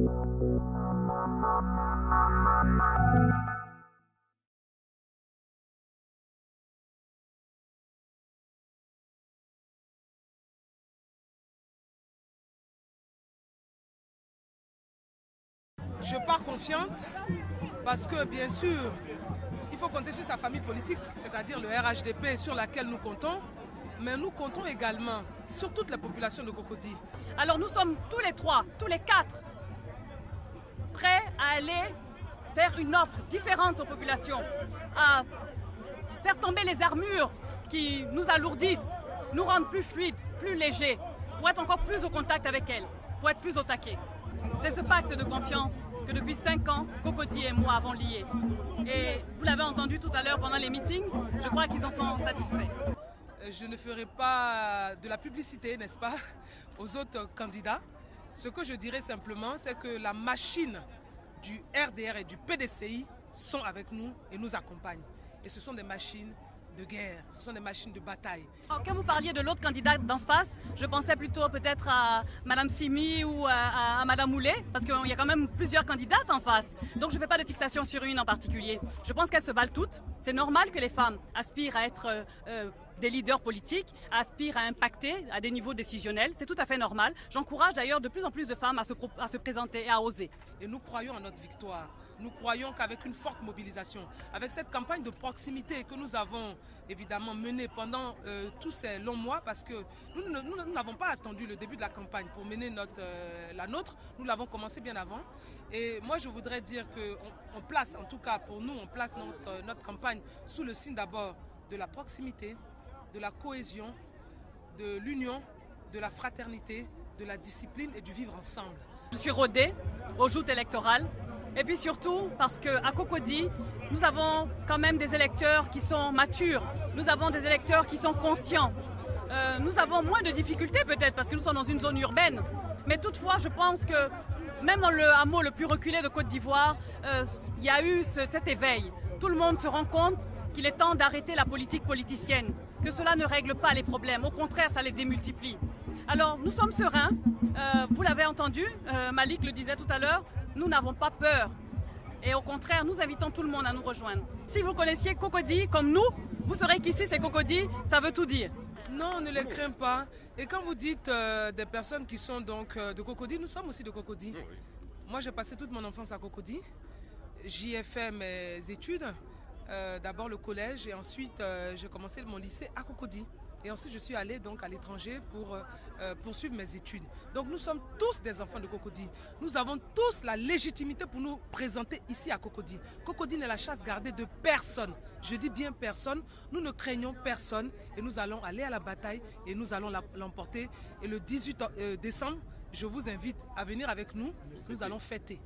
Je pars confiante parce que bien sûr, il faut compter sur sa famille politique, c'est-à-dire le RHDP sur laquelle nous comptons, mais nous comptons également sur toute la population de Cocody. Alors nous sommes tous les trois, tous les quatre, prêts à aller faire une offre différente aux populations, à faire tomber les armures qui nous alourdissent, nous rendent plus fluides, plus légers, pour être encore plus au contact avec elles, pour être plus au taquet. C'est ce pacte de confiance que depuis 5 ans, Cocody et moi avons lié. Et vous l'avez entendu tout à l'heure pendant les meetings, je crois qu'ils en sont satisfaits. Je ne ferai pas de la publicité, n'est-ce pas, aux autres candidats. Ce que je dirais simplement, c'est que la machine du RDR et du PDCI sont avec nous et nous accompagnent. Et ce sont des machines de guerre, ce sont des machines de bataille. Alors, quand vous parliez de l'autre candidate d'en face, je pensais plutôt peut-être à Madame Simi ou à Madame Moulet, parce qu'il y a quand même plusieurs candidates en face. Donc je ne fais pas de fixation sur une en particulier. Je pense qu'elles se valent toutes. C'est normal que les femmes aspirent à être des leaders politiques, aspirent à impacter à des niveaux décisionnels. C'est tout à fait normal. J'encourage d'ailleurs de plus en plus de femmes à se présenter et à oser. Et nous croyons en notre victoire. Nous croyons qu'avec une forte mobilisation, avec cette campagne de proximité que nous avons évidemment menée pendant tous ces longs mois, parce que nous n'avons pas attendu le début de la campagne pour mener la nôtre, nous l'avons commencé bien avant. Et moi je voudrais dire qu'on place, en tout cas pour nous, on place notre campagne sous le signe d'abord de la proximité, de la cohésion, de l'union, de la fraternité, de la discipline et du vivre ensemble. Je suis rodée aux joutes électorales. Et puis surtout parce qu'à Cocody, nous avons quand même des électeurs qui sont matures, nous avons des électeurs qui sont conscients. Nous avons moins de difficultés peut-être parce que nous sommes dans une zone urbaine. Mais toutefois, je pense que même dans le hameau le plus reculé de Côte d'Ivoire, il y a eu cet éveil. Tout le monde se rend compte qu'il est temps d'arrêter la politique politicienne, que cela ne règle pas les problèmes, au contraire, ça les démultiplie. Alors nous sommes sereins, vous l'avez entendu, Malik le disait tout à l'heure, nous n'avons pas peur. Et au contraire, nous invitons tout le monde à nous rejoindre. Si vous connaissiez Cocody comme nous, vous saurez qu'ici c'est Cocody, ça veut tout dire. Non, ne les crains pas. Et quand vous dites des personnes qui sont donc de Cocody, nous sommes aussi de Cocody. Moi j'ai passé toute mon enfance à Cocody. J'y ai fait mes études, d'abord le collège et ensuite j'ai commencé mon lycée à Cocody. Et ensuite, je suis allée donc à l'étranger pour poursuivre mes études. Donc, nous sommes tous des enfants de Cocody. Nous avons tous la légitimité pour nous présenter ici à Cocody. Cocody n'est la chasse gardée de personne. Je dis bien personne. Nous ne craignons personne et nous allons aller à la bataille et nous allons l'emporter. Et le 18 décembre, je vous invite à venir avec nous. Nous allons fêter.